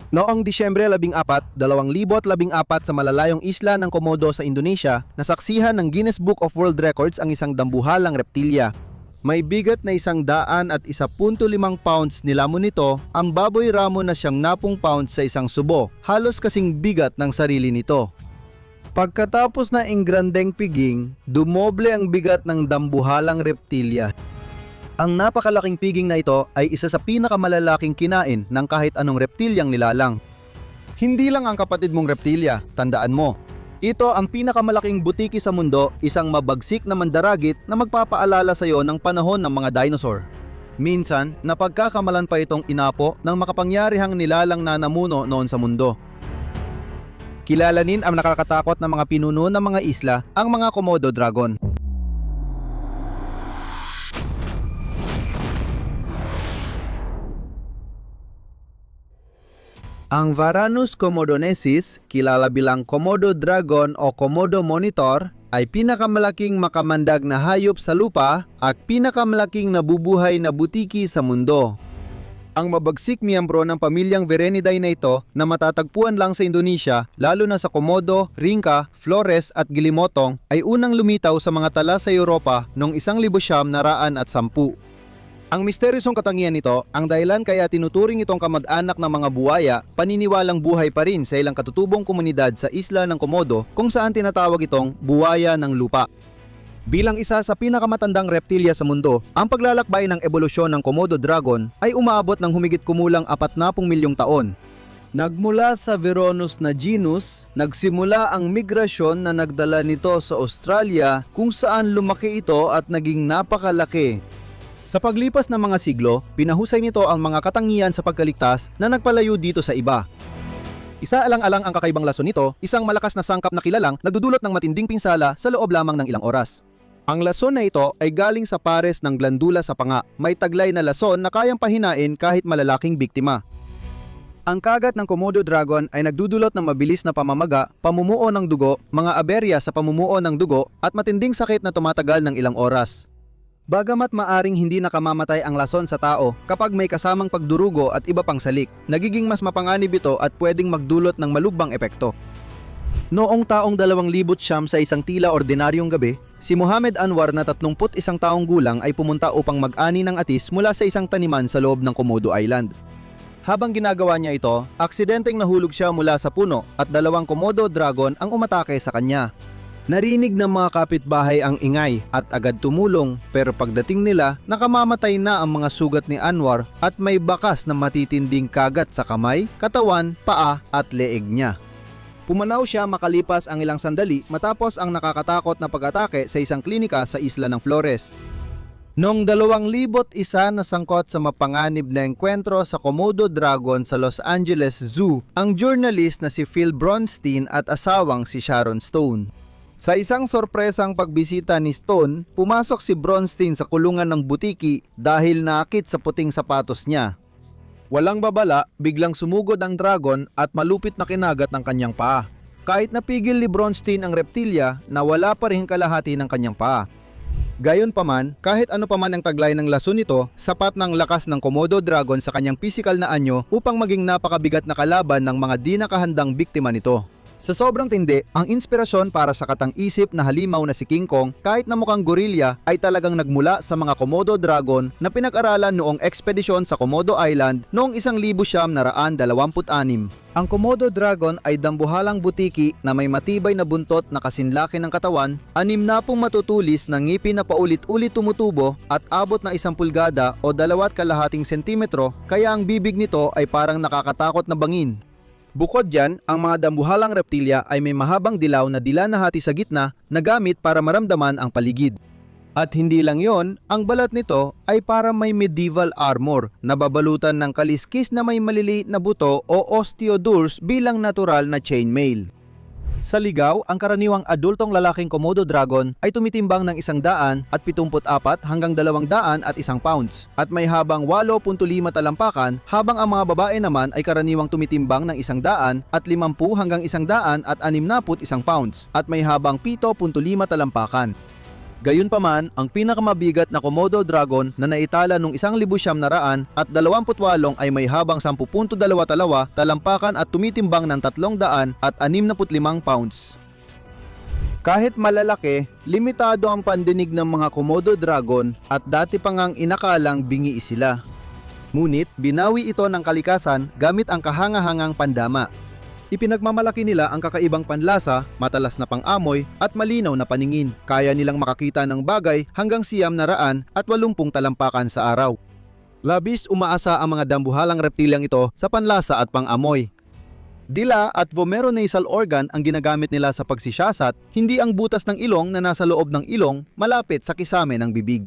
Noong Disyembre 14, 2014 sa malalayong isla ng Komodo sa Indonesia, nasaksihan ng Guinness Book of World Records ang isang dambuhalang reptilya. May bigat na 101.5 pounds nilamon nito, ang baboy ramo na 70 pounds sa isang subo, halos kasing bigat ng sarili nito. Pagkatapos na ingrandeng piging, dumoble ang bigat ng dambuhalang reptilya. Ang napakalaking piging na ito ay isa sa pinakamalalaking kinain ng kahit anong reptilyang nilalang. Hindi lang ang kapatid mong reptilya, tandaan mo. Ito ang pinakamalaking butiki sa mundo, isang mabagsik na mandaragit na magpapaalala sa iyo ng panahon ng mga dinosaur. Minsan, napagkakamalan pa itong inapo ng makapangyarihang nilalang na namuno noon sa mundo. Kilalanin ang nakakatakot na mga pinuno ng mga isla, ang mga Komodo dragon. Ang Varanus komodoensis, kilala bilang Komodo dragon o Komodo monitor, ay pinakamalaking makamandag na hayop sa lupa at pinakamalaking nabubuhay na butiki sa mundo. Ang mabagsik miyembro ng pamilyang Verenidae na ito na matatagpuan lang sa Indonesia, lalo na sa Komodo, Ringka, Flores at Gilimotong, ay unang lumitaw sa mga tala sa Europa noong 1910. Ang misteryosong katangian nito, ang dahilan kaya tinuturing itong kamag-anak ng mga buwaya, paniniwalang buhay pa rin sa ilang katutubong komunidad sa isla ng Komodo kung saan tinatawag itong buwaya ng lupa. Bilang isa sa pinakamatandang reptilya sa mundo, ang paglalakbay ng ebolusyon ng Komodo dragon ay umaabot ng humigit kumulang 40 milyong taon. Nagmula sa Veronus na genus, nagsimula ang migrasyon na nagdala nito sa Australia kung saan lumaki ito at naging napakalaki. Sa paglipas ng mga siglo, pinahusay nito ang mga katangian sa pagkaligtas na nagpalayo dito sa iba. Isa alang-alang ang kakaibang lason nito, isang malakas na sangkap na kilalang nagdudulot ng matinding pinsala sa loob lamang ng ilang oras. Ang lason na ito ay galing sa pares ng glandula sa panga, may taglay na lason na kayang pahinain kahit malalaking biktima. Ang kagat ng Komodo dragon ay nagdudulot ng mabilis na pamamaga, pamumuo ng dugo, mga aberya sa pamumuo ng dugo at matinding sakit na tumatagal ng ilang oras. Bagamat maaring hindi nakamamatay ang lason sa tao kapag may kasamang pagdurugo at iba pang salik, nagiging mas mapanganib ito at pwedeng magdulot ng malubhang epekto. Noong taong 2009 sa isang tila ordinaryong gabi, si Muhammad Anwar na 31 taong gulang ay pumunta upang mag-ani ng atis mula sa isang taniman sa loob ng Komodo Island. Habang ginagawa niya ito, aksidenteng nahulog siya mula sa puno at 2 Komodo dragon ang umatake sa kanya. Narinig ng mga kapitbahay ang ingay at agad tumulong, pero pagdating nila, nakamamatay na ang mga sugat ni Anwar at may bakas na matitinding kagat sa kamay, katawan, paa at leeg niya. Pumanaw siya makalipas ang ilang sandali matapos ang nakakatakot na pag-atake sa isang klinika sa isla ng Flores. Noong 2001 nasangkot sa mapanganib na engkwentro sa Komodo dragon sa Los Angeles Zoo ang journalist na si Phil Bronstein at asawang si Sharon Stone. Sa isang sorpresang pagbisita ni Stone, pumasok si Bronstein sa kulungan ng butiki dahil nakit sa puting sapatos niya. Walang babala, biglang sumugod ang dragon at malupit na kinagat ng kanyang paa. Kahit napigil ni Bronstein ang reptilya, nawala pa rin kalahati ng kanyang paa. Gayunpaman, kahit ano paman ang taglay ng lason nito, sapat ng lakas ng Komodo dragon sa kanyang pisikal na anyo upang maging napakabigat na kalaban ng mga di nakahandang biktima nito. Sa sobrang tindi, ang inspirasyon para sa katang-isip na halimaw na si King Kong kahit na mukhang gorilya ay talagang nagmula sa mga Komodo dragon na pinag-aralan noong ekspedisyon sa Komodo Island noong 1926. Ang Komodo dragon ay dambuhalang butiki na may matibay na buntot na kasinlaki ng katawan, 60 matutulis na ngipin na paulit-ulit tumutubo at abot na 1 pulgada o 2.5 sentimetro, kaya ang bibig nito ay parang nakakatakot na bangin. Bukod dyan, ang mga dambuhalang reptilya ay may mahabang dilaw na dila na hati sa gitna na gamit para maramdaman ang paligid. At hindi lang yon, ang balat nito ay para may medieval armor na babalutan ng kaliskis na may maliliit na buto o osteodurs bilang natural na chainmail. Sa ligaw, ang karaniwang adultong lalaking Komodo dragon ay tumitimbang ng 174 hanggang 201 pounds at may habang 8.5 talampakan, habang ang mga babae naman ay karaniwang tumitimbang ng 150 hanggang 161 pounds at may habang 7.5 talampakan. Gayunpaman, ang pinakamabigat na Komodo dragon na naitala noong 1928 at 28 ay may habang 10.2 talampakan at tumitimbang ng 365 pounds. Kahit malalaki, limitado ang pandinig ng mga Komodo dragon at dati pa ngang inakalang bingi sila. Ngunit binawi ito ng kalikasan gamit ang kahangahangang pandama. Ipinagmamalaki nila ang kakaibang panlasa, matalas na pang-amoy at malinaw na paningin. Kaya nilang makakita ng bagay hanggang 980 talampakan sa araw. Labis umaasa ang mga dambuhalang reptilyang ito sa panlasa at pang-amoy. Dila at vomeronasal organ ang ginagamit nila sa pagsisiyasat, hindi ang butas ng ilong na nasa loob ng ilong malapit sa kisame ng bibig.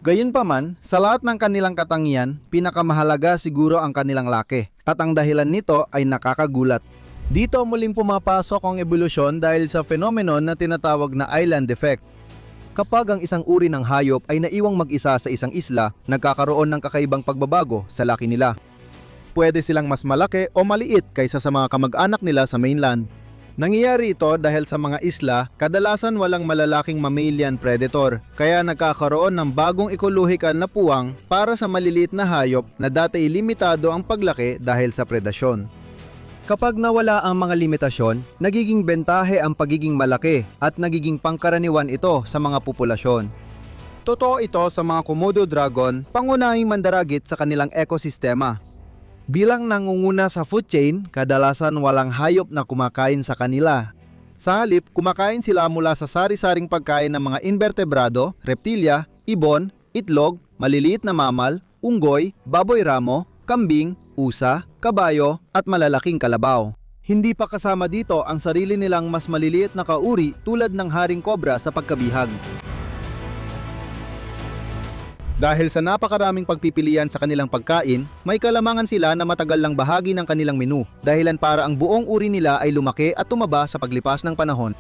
Gayunpaman, sa lahat ng kanilang katangian, pinakamahalaga siguro ang kanilang laki at ang dahilan nito ay nakakagulat. Dito muling pumapasok ang ebolusyon dahil sa phenomenon na tinatawag na island effect. Kapag ang isang uri ng hayop ay naiwang mag-isa sa isang isla, nagkakaroon ng kakaibang pagbabago sa laki nila. Pwede silang mas malaki o maliit kaysa sa mga kamag-anak nila sa mainland. Nangyayari ito dahil sa mga isla, kadalasan walang malalaking mammalian predator, kaya nagkakaroon ng bagong ekolohikal na puwang para sa maliliit na hayop na dati limitado ang paglaki dahil sa predasyon. Kapag nawala ang mga limitasyon, nagiging bentahe ang pagiging malaki at nagiging pangkaraniwan ito sa mga populasyon. Totoo ito sa mga Komodo dragon, pangunahing mandaragit sa kanilang ekosistema. Bilang nangunguna sa food chain, kadalasan walang hayop na kumakain sa kanila. Sa halip, kumakain sila mula sa sari-saring pagkain ng mga invertebrado, reptilya, ibon, itlog, maliliit na mamal, unggoy, baboy ramo, kambing, usa, kabayo at malalaking kalabaw. Hindi pa kasama dito ang sarili nilang mas maliliit na kauri tulad ng haring kobra sa pagkabihag. Dahil sa napakaraming pagpipilian sa kanilang pagkain, may kalamangan sila na matagal lang bahagi ng kanilang menu, dahilan para ang buong uri nila ay lumaki at tumaba sa paglipas ng panahon.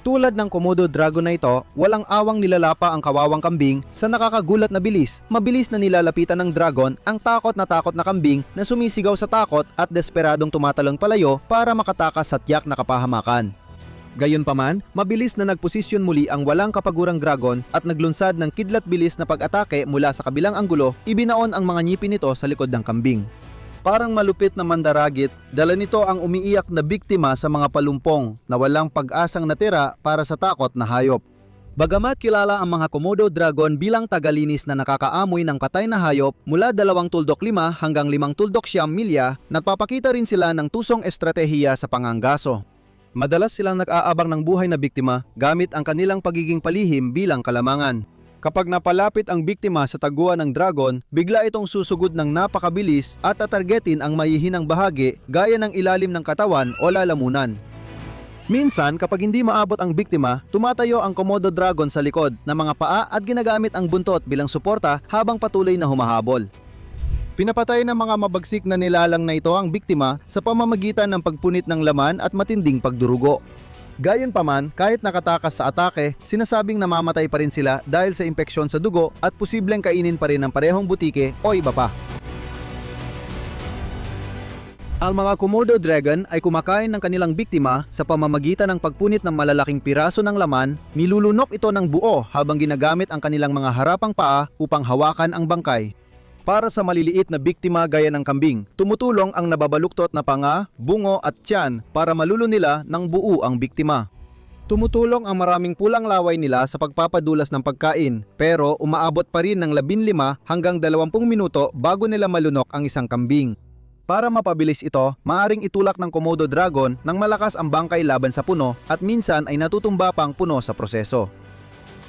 Tulad ng Komodo dragon na ito, walang awang nilalapa ang kawawang kambing sa nakakagulat na bilis. Mabilis na nilalapitan ng dragon ang takot na kambing na sumisigaw sa takot at desperadong tumatalon palayo para makatakas sa tiyak na kapahamakan. Gayunpaman, mabilis na nagposisyon muli ang walang kapagurang dragon at naglunsad ng kidlat-bilis na pag-atake mula sa kabilang anggulo, ibinaon ang mga ngipin nito sa likod ng kambing. Parang malupit na mandaragit, dala nito ang umiiyak na biktima sa mga palumpong na walang pag-asang natira para sa takot na hayop. Bagamat kilala ang mga Komodo dragon bilang tagalinis na nakakaamoy ng patay na hayop mula 2.5 hanggang 5.9 milya, nagpapakita rin sila ng tusong estratehiya sa panganggaso. Madalas silang nag-aabang ng buhay na biktima gamit ang kanilang pagiging palihim bilang kalamangan. Kapag napalapit ang biktima sa taguan ng dragon, bigla itong susugod ng napakabilis at tatargetin ang mahihinang bahagi gaya ng ilalim ng katawan o lalamunan. Minsan, kapag hindi maabot ang biktima, tumatayo ang Komodo dragon sa likod ng mga paa at ginagamit ang buntot bilang suporta habang patuloy na humahabol. Pinapatay ng mga mabagsik na nilalang na ito ang biktima sa pamamagitan ng pagpunit ng laman at matinding pagdurugo. Gayunpaman, kahit nakatakas sa atake, sinasabing namamatay pa rin sila dahil sa impeksyon sa dugo at posibleng kainin pa rin ng parehong butike o iba pa. Ang mga Komodo dragon ay kumakain ng kanilang biktima sa pamamagitan ng pagpunit ng malalaking piraso ng laman, nilulunok ito ng buo habang ginagamit ang kanilang mga harapang paa upang hawakan ang bangkay. Para sa maliliit na biktima gaya ng kambing, tumutulong ang nababaluktot na panga, bungo at tiyan para malulo nila ng buo ang biktima. Tumutulong ang maraming pulang laway nila sa pagpapadulas ng pagkain, pero umaabot pa rin ng 15 hanggang 20 minuto bago nila malunok ang isang kambing. Para mapabilis ito, maaring itulak ng Komodo dragon ng malakas ang bangkay laban sa puno at minsan ay natutumba pa ang puno sa proseso.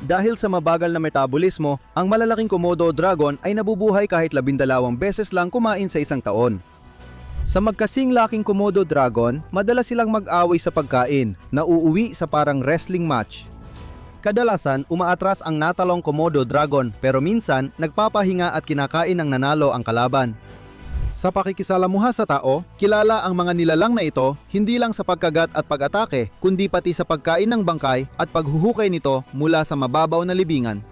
Dahil sa mabagal na metabolismo, ang malalaking Komodo dragon ay nabubuhay kahit 12 beses lang kumain sa isang taon. Sa magkasing laking Komodo dragon, madalas silang mag-away sa pagkain, na uuwi sa parang wrestling match. Kadalasan, umaatras ang natalong Komodo dragon pero minsan nagpapahinga at kinakain ng nanalo ang kalaban. Sa pakikisalamuha sa tao, kilala ang mga nilalang na ito hindi lang sa pagkagat at pag-atake, kundi pati sa pagkain ng bangkay at paghuhukay nito mula sa mababaw na libingan.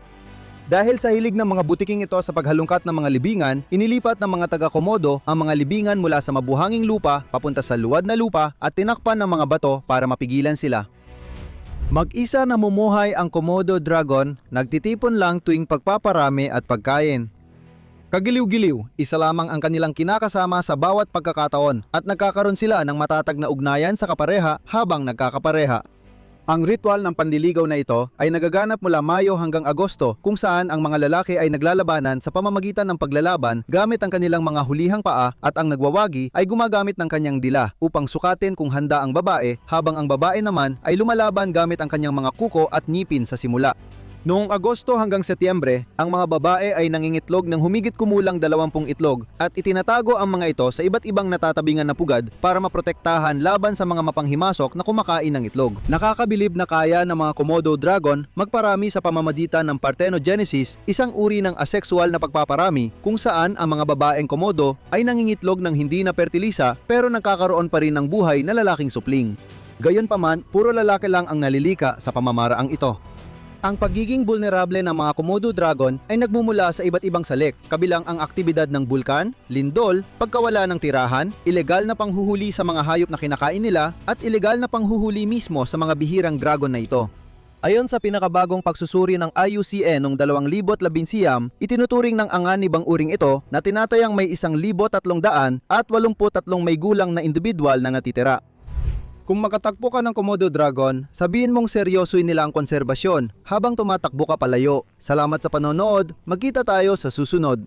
Dahil sa hilig ng mga butiking ito sa paghalungkat ng mga libingan, inilipat ng mga taga-Komodo ang mga libingan mula sa mabuhanging lupa papunta sa luwad na lupa at tinakpan ng mga bato para mapigilan sila. Mag-isa namumuhay ang Komodo dragon, nagtitipon lang tuwing pagpaparami at pagkain. Kagiliw-giliw, isa lamang ang kanilang kinakasama sa bawat pagkakataon at nagkakaroon sila ng matatag na ugnayan sa kapareha habang nagkakapareha. Ang ritual ng pandiligaw na ito ay nagaganap mula Mayo hanggang Agosto kung saan ang mga lalaki ay naglalabanan sa pamamagitan ng paglalaban gamit ang kanilang mga hulihang paa at ang nagwawagi ay gumagamit ng kanyang dila upang sukatin kung handa ang babae habang ang babae naman ay lumalaban gamit ang kanyang mga kuko at ngipin sa simula. Noong Agosto hanggang Setyembre, ang mga babae ay nangingitlog ng humigit kumulang 20 itlog at itinatago ang mga ito sa iba't ibang natatabingan na pugad para maprotektahan laban sa mga mapanghimasok na kumakain ng itlog. Nakakabilib na kaya ng mga Komodo dragon magparami sa pamamagitan ng parthenogenesis, isang uri ng asexual na pagpaparami kung saan ang mga babaeng Komodo ay nangingitlog ng hindi na pertilisa pero nagkakaroon pa rin ng buhay na lalaking supling. Gayunpaman, puro lalaki lang ang nalilika sa pamamaraang ito. Ang pagiging vulnerable ng mga Komodo dragon ay nagmumula sa iba't ibang salik, kabilang ang aktibidad ng bulkan, lindol, pagkawala ng tirahan, ilegal na panghuhuli sa mga hayop na kinakain nila, at ilegal na panghuhuli mismo sa mga bihirang dragon na ito. Ayon sa pinakabagong pagsusuri ng IUCN noong 2011, itinuturing ng anganibang uring ito na tinatayang may 1,300 at 83 may gulang na individual na natitira. Kung makatagpo ka ng Komodo dragon, sabihin mong seryosoy nila ang konserbasyon habang tumatakbo ka palayo. Salamat sa panonood, magkita tayo sa susunod.